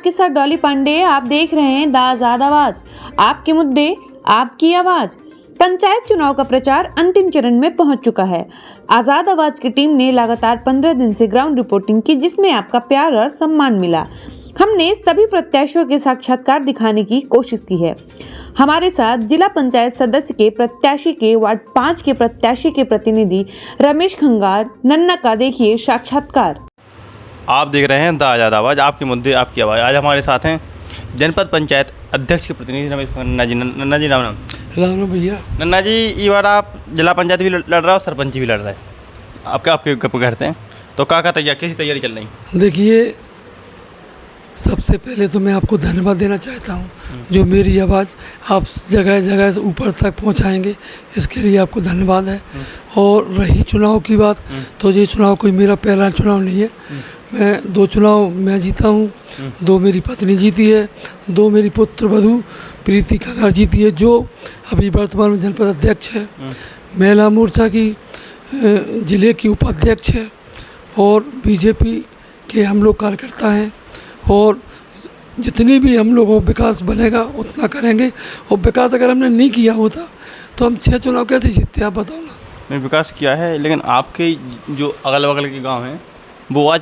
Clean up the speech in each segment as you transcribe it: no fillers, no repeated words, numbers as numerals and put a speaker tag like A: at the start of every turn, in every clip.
A: आपके साथ डॉली पांडे। आप देख रहे हैं द आजाद आवाज, आपके मुद्दे आपकी आवाज। पंचायत चुनाव का प्रचार अंतिम चरण में पहुंच चुका है। आजाद आवाज की टीम ने लगातार 15 दिन से ग्राउंड रिपोर्टिंग की, जिसमें आपका प्यार और सम्मान मिला। हमने सभी प्रत्याशियों के साक्षात्कार दिखाने की कोशिश की है। हमारे साथ जिला पंचायत सदस्य के प्रत्याशी के वार्ड 5 के प्रत्याशी के प्रतिनिधि रमेश खंगार नन्ना का देखिए साक्षात्कार।
B: आप देख रहे हैं द आजाद आवाज, आपके मुद्दे आपकी आवाज़। आज हमारे साथ हैं जनपद पंचायत अध्यक्ष के प्रतिनिधि रमेश नन्ना जी। नन्ना जी, राम राम।
C: राम राम भैया।
B: नन्ना जी, इस बार आप जिला पंचायत भी लड़ रहे हो, सरपंच भी लड़ रहे हैं। आपके घर से तो क्या तैयारी, कैसी तैयारी चल रही?
C: देखिए, सबसे पहले तो मैं आपको धन्यवाद देना चाहता हूँ जो मेरी आवाज़ आप जगह जगह से ऊपर तक पहुँचाएंगे, इसके लिए आपको धन्यवाद है। और रही चुनाव की बात, तो ये चुनाव कोई मेरा पहला चुनाव नहीं है। मैं 2 चुनाव मैं जीता हूँ, 2 मेरी पत्नी जीती है, 2 मेरी पुत्र वधू प्रीति खंगार जीती है, जो अभी वर्तमान में जनपद अध्यक्ष है। महिला मोर्चा की जिले की उपाध्यक्ष है और बीजेपी के हम लोग कार्यकर्ता हैं। और जितनी भी हम लोगों को विकास बनेगा उतना करेंगे। और विकास अगर हमने नहीं किया होता तो हम 6 चुनाव कैसे जीतते, आप बताओ ना।
B: मैं विकास किया है, लेकिन आपके जो अगल बगल के गांव हैं वो आज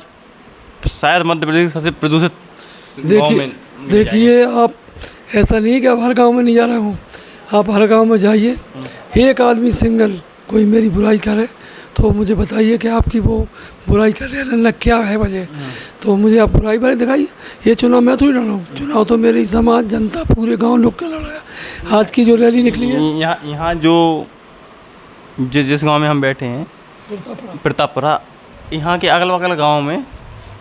B: शायद मध्य प्रदेश के सबसे प्रदूषित गांव में।
C: देखिए, आप ऐसा नहीं है कि आप हर गांव में नहीं जा रहे हो, आप हर गांव में जाइए। एक आदमी सिंगल कोई मेरी बुराई करे तो मुझे बताइए कि आपकी वो बुराई कर रहे हैं, क्या है वजह, तो मुझे आप बुराई दिखाइए। ये चुनाव मैं तो ही लड़ रहा हूँ, चुनाव तो मेरी समाज जनता पूरे गांव लोग के लड़ रहे हैं। आज की जो रैली निकली है
B: यहाँ जो जिस गांव में हम बैठे हैं प्रतापपुरा, यहाँ के अगल बगल गाँव में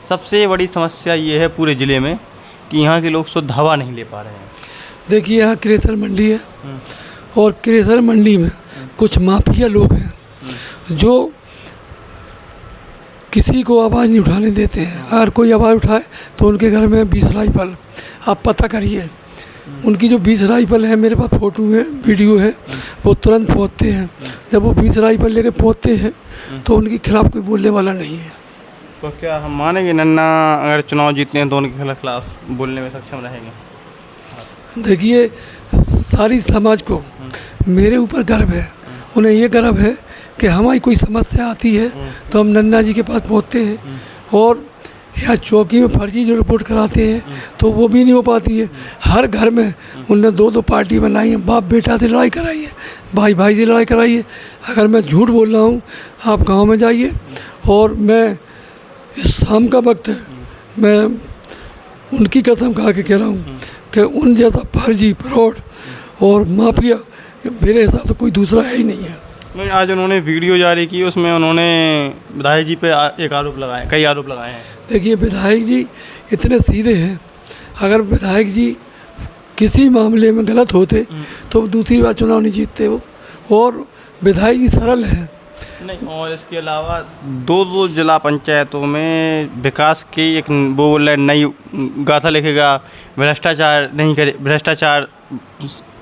B: सबसे बड़ी समस्या ये है पूरे ज़िले में कि यहाँ के लोग शुद्ध हवा नहीं ले पा रहे हैं।
C: देखिए, यहाँ क्रेशर मंडी है और क्रेशर मंडी में कुछ माफिया लोग हैं जो किसी को आवाज़ नहीं उठाने देते हैं। अगर कोई आवाज़ उठाए तो उनके घर में 20 राइफल, आप पता करिए। उनकी जो 20 राइफल है, मेरे पास फ़ोटो है, वीडियो है, वो तुरंत पहुँचते हैं। जब वो 20 राइफल लेके पहुँचते हैं तो उनके खिलाफ़ कोई बोलने वाला नहीं है।
B: तो क्या हम मानेंगे नन्ना अगर चुनाव जीतते हैं तो उनके खिलाफ बोलने में सक्षम रहेंगे?
C: देखिए, सारी समाज को मेरे ऊपर गर्व है। उन्हें ये गर्व है कि हमारी कोई समस्या आती है तो हम नन्ना जी के पास पहुंचते हैं। और यहाँ चौकी में फर्जी जो रिपोर्ट कराते हैं तो वो भी नहीं हो पाती है। हर घर में उनने 2-2 पार्टी बनाई है, बाप बेटा से लड़ाई कराई है, भाई भाई से लड़ाई कराई है। अगर मैं झूठ बोल रहा हूँ, आप गांव में जाइए। और मैं इस शाम का वक्त है, मैं उनकी कसम खा के कह रहा हूँ कि उन जैसा फर्जी, फ्रॉड और माफिया मेरे हिसाब से कोई दूसरा है ही नहीं है।
B: आज उन्होंने वीडियो जारी की, उसमें उन्होंने विधायक जी पे एक आरोप लगाए, कई आरोप लगाए हैं।
C: देखिए, विधायक जी इतने सीधे हैं, अगर विधायक जी किसी मामले में गलत होते तो दूसरी बार चुनाव नहीं जीतते वो। और विधायक जी सरल हैं।
B: नहीं, और इसके अलावा 2 जिला पंचायतों में विकास की एक वो बोल रहे नई गाथा लिखेगा, भ्रष्टाचार नहीं करे, भ्रष्टाचार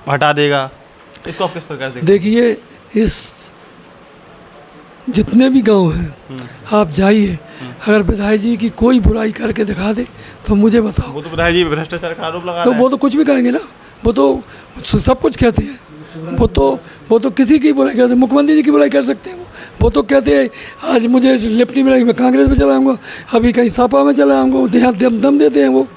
B: हटा देगा। इसको आप किस प्रकार देखते?
C: देखिए, इस जितने भी गांव हैं आप जाइए, अगर विधायक जी की कोई बुराई करके दिखा दे तो मुझे बताओ।
B: वो तो विधायक जी भ्रष्टाचार का आरोप लगा
C: तो वो तो कुछ भी कहेंगे ना, वो तो सब कुछ कहते हैं। वो तो किसी की बुराई करते हैं, मुख्यमंत्री जी की बुराई कर सकते हैं। वो तो कहते हैं आज मुझे लिप्टी मिलेगी, मैं कांग्रेस में चला आऊँगा, अभी कहीं सपा में चला आऊँगा, यहाँ दम देते हैं वो।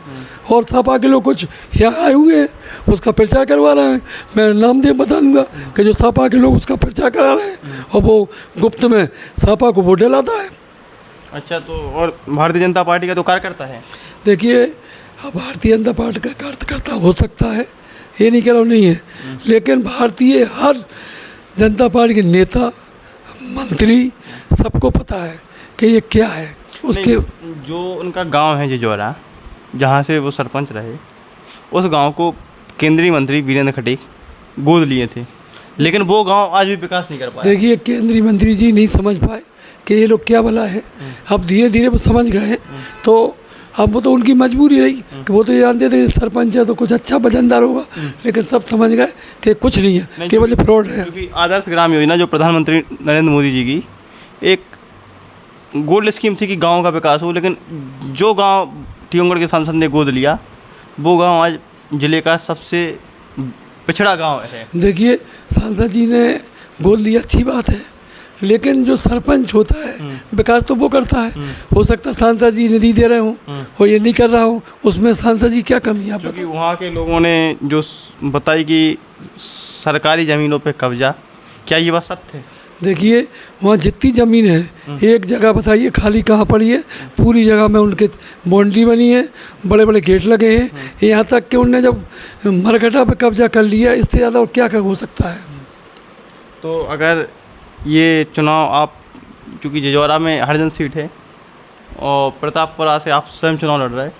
C: और सपा के लोग कुछ यहाँ आए हुए हैं, उसका प्रचार करवा रहे हैं। मैं नाम दे बता दूँगा कि जो सपा के लोग उसका प्रचार करा रहे हैं और वो गुप्त में सपा को वोट दिलाता है।
B: अच्छा, तो और भारतीय जनता पार्टी का तो कार्यकर्ता है?
C: देखिए, भारतीय जनता पार्टी का कार्यकर्ता हो सकता है, ये नहीं कह रहा हूँ नहीं है, लेकिन भारतीय हर जनता पार्टी के नेता, मंत्री, सबको पता है कि ये क्या है। उसके
B: जो उनका गांव है जिजोरा, जहाँ से वो सरपंच रहे, उस गांव को केंद्रीय मंत्री वीरेंद्र खटीक गोद लिए थे, लेकिन वो गांव आज भी विकास नहीं कर पाया।
C: देखिए, केंद्रीय मंत्री जी नहीं समझ पाए कि ये लोग क्या भला है। अब धीरे धीरे वो समझ गए हैं, तो अब वो तो उनकी मजबूरी रही कि वो तो ये जानते थे सरपंच है तो कुछ अच्छा वजनदार होगा, लेकिन सब समझ गए कि कुछ नहीं है, केवल फ्रॉड है।
B: क्योंकि आदर्श ग्राम योजना जो प्रधानमंत्री नरेंद्र मोदी जी की एक गोल्ड स्कीम थी कि गांव का विकास हो, लेकिन जो गांव टीकमगढ़ के सांसद ने गोद लिया वो गांव आज जिले का सबसे पिछड़ा गांव है।
C: देखिए सांसद जी ने गोद लिया, अच्छी बात है, लेकिन जो सरपंच होता है विकास तो वो करता है। हो सकता है सांसद जी निधि दे रहे हों और ये नहीं कर रहा हूँ, उसमें सांसद जी क्या कमी है?
B: क्योंकि वहाँ के लोगों ने जो बताई कि सरकारी ज़मीनों पे कब्जा, क्या ये बात सत्य है?
C: देखिए वहाँ जितनी ज़मीन है, एक जगह बताइए खाली कहाँ पड़ी है? पूरी जगह में उनके बाउंड्री बनी है, बड़े बड़े गेट लगे हैं, यहाँ तक कि उनने जब मरघटा पे कब्जा कर लिया, इससे ज़्यादा और क्या हो सकता है?
B: तो अगर ये चुनाव आप, क्योंकि जजौरा में हरिजन सीट है और प्रतापपुरा से आप स्वयं चुनाव लड़ रहे हैं,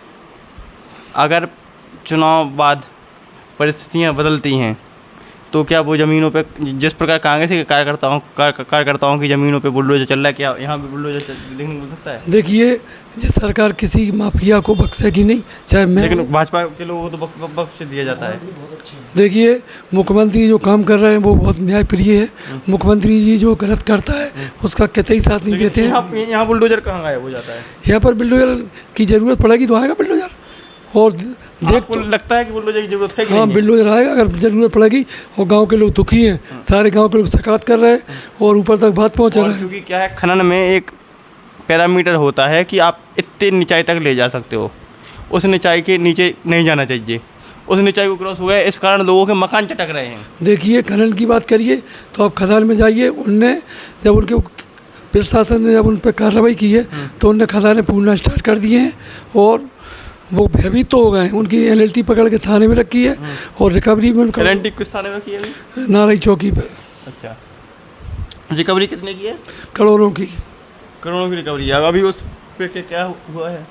B: अगर चुनाव बाद परिस्थितियाँ बदलती हैं तो क्या वो ज़मीनों पे, जिस प्रकार कांग्रेस के कार्यकर्ताओं की ज़मीनों पे बुलडोजर चल रहा है, क्या यहाँ पे बुलडोजर देखने को मिल सकता है?
C: देखिए ये सरकार किसी माफिया को बख्शेगी नहीं, चाहे मैं,
B: लेकिन भाजपा के लोगों को तो बख्श दिया जाता है।
C: देखिए मुख्यमंत्री जो काम कर रहे हैं वो बहुत न्यायप्रिय है। मुख्यमंत्री जी जो गलत करता है उसका कतई साथ नहीं देते हैं।
B: यहाँ बुलडोजर कहाँ गायब हो जाता है?
C: यहाँ पर बुलडोजर की ज़रूरत पड़ेगी तो आएगा बुलडोजर, और देख
B: तो लगता है कि बुलडोजर की जरूरत है कि
C: हाँ
B: नहीं?
C: बुलडोजर आएगा अगर ज़रूरत पड़ेगी। और गांव के लोग दुखी हैं, सारे गांव के लोग शिकायत कर रहे हैं और ऊपर तक बात पहुंच रहा है।
B: क्योंकि क्या है, खनन में एक पैरामीटर होता है कि आप इतनी निचाई तक ले जा सकते हो, उस निचाई के नीचे नहीं जाना चाहिए, उस निचाई को क्रॉस हो गया, इस कारण लोगों के मकान चटक रहे हैं।
C: देखिए खनन की बात करिए तो आप खदान में जाइए, उनने जब उनके प्रशासन ने जब उन पर कार्रवाई की है तो उनने खदानें पूरना स्टार्ट कर दिए हैं और वो भयभीत तो हो गए। उनकी एलएलटी पकड़ के थाने में रखी है और रिकवरी में उनका
B: एलएलटी किस थाने में रखी है अभी?
C: नारई चौकी पे।
B: अच्छा, रिकवरी कितने की है?
C: करोड़ों की
B: रिकवरी है। अभी उस पे क्या हुआ है?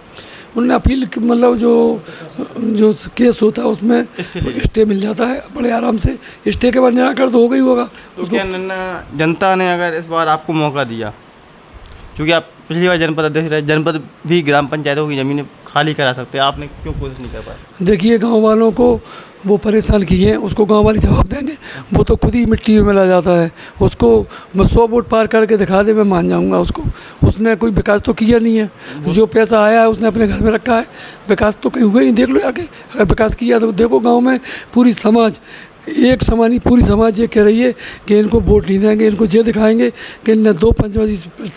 C: उनने अपील मतलब जो केस होता है उसमें स्टे मिल जाता है बड़े आराम से। स्टे के बाद निराकरण तो हो गई होगा।
B: तो क्या जनता ने अगर इस बार आपको मौका दिया, क्योंकि आप पिछली बार जनपद अध्यक्ष रहे, जनपद भी ग्राम पंचायतों की ज़मीनें खाली करा सकते हैं, आपने क्यों कोशिश नहीं कर पाए?
C: देखिए गांव वालों को वो परेशान किए हैं, उसको गांव वाले जवाब देंगे। वो तो खुद ही मिट्टी में मिला जाता है, उसको मैं 100 वोट पार करके दिखा दे मैं मान जाऊंगा उसको। उसने कोई विकास तो किया नहीं है, जो पैसा आया है उसने अपने घर में रखा है, विकास तो कहीं हुआ ही नहीं। देख लो आके, अगर विकास किया तो देखो गाँव में पूरी समाज एक समान ही, पूरी समाज ये कह रही है कि इनको वोट नहीं देंगे, इनको ये दिखाएंगे कि इनने 2 पंचवार्षिक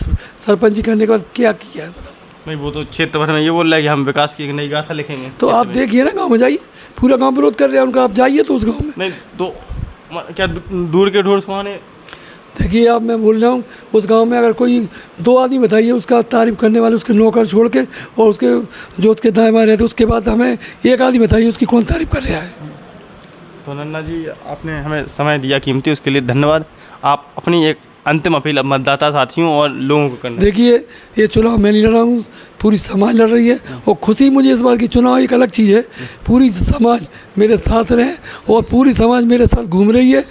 C: सरपंची करने के बाद क्या किया है। बताओ
B: नहीं, वो तो क्षेत्र भर में ये बोल रहा है कि हम विकास की एक नई गाथा लिखेंगे।
C: तो आप देखिए ना, गांव में जाइए, पूरा गांव विरोध कर रहे हैं उनका, आप जाइए तो उस गांव में।
B: नहीं तो क्या दूर के ढोर सुहाने?
C: देखिए आप, मैं बोल रहा हूँ उस गांव में अगर कोई 2 आदमी बताइए उसका तारीफ करने वाले, उसके नौकर छोड़ के और उसके जो उसके दाएँ बाएँ रहते, उसके बाद हमें एक आदमी बताइए उसकी कौन तारीफ कर रहा है।
B: तो नन्ना जी, आपने हमें समय दिया कीमती, उसके लिए धन्यवाद। आप अपनी एक अंतिम अपील मतदाता साथियों और लोगों को करना।
C: देखिए ये चुनाव मैं नहीं लड़ रहा हूँ, पूरी समाज लड़ रही है और खुशी मुझे इस बात की, चुनाव एक अलग चीज़ है, पूरी समाज मेरे साथ रहे और पूरी समाज मेरे साथ घूम रही है।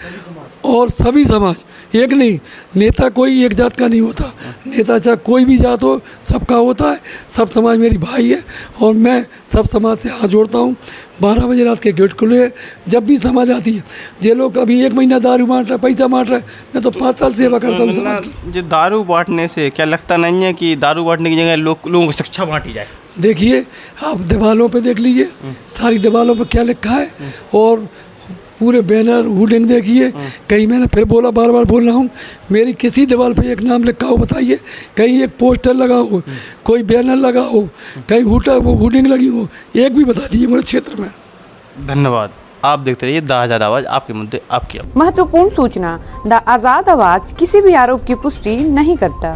C: और सभी समाज, एक नहीं, नेता कोई एक जात का नहीं होता, नेता चाहे कोई भी जात हो सबका होता है, सब समाज मेरी भाई है और मैं सब समाज से हाथ जोड़ता हूँ। 12 बजे रात के गेट खुले हैं, जब भी समाज आती है। जे लोग अभी 1 महीना दारू बांट रहे, पैसा बांट रहे, मैं तो 5 साल सेवा करता हूँ समाज की।
B: जो दारू बांटने से क्या लगता नहीं है कि दारू बांटने की जगह लोगों को शिक्षा बांटी जाए?
C: देखिए आप दीवारों पे देख लीजिए, सारी दीवारों पे क्या लिखा है और पूरे बैनर होर्डिंग देखिए। कहीं मैंने फिर बोला, बार बार बोल रहा हूँ, मेरी किसी दीवार पे एक नाम लिखा हो बताइए, कहीं एक पोस्टर लगा हो, कोई बैनर लगा हो, कहीं होर्डिंग लगी हो, एक भी बता दीजिए मेरे क्षेत्र में।
B: धन्यवाद। आप देखते रहिए द आज़ाद आवाज़, आपके मुद्दे आपकी आवाज़।
A: महत्वपूर्ण सूचना, द आज़ाद आवाज़ किसी भी आरोप की पुष्टि नहीं करता।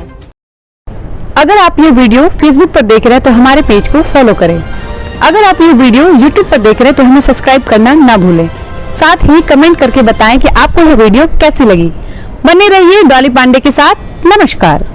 A: अगर आप ये वीडियो फेसबुक पर देख रहे हैं तो हमारे पेज को फॉलो करें। अगर आप ये वीडियो यूट्यूब पर देख रहे हैं तो हमें सब्सक्राइब करना ना भूलें। साथ ही कमेंट करके बताएं कि आपको यह वीडियो कैसी लगी। बने रहिए डॉली पांडे के साथ। नमस्कार।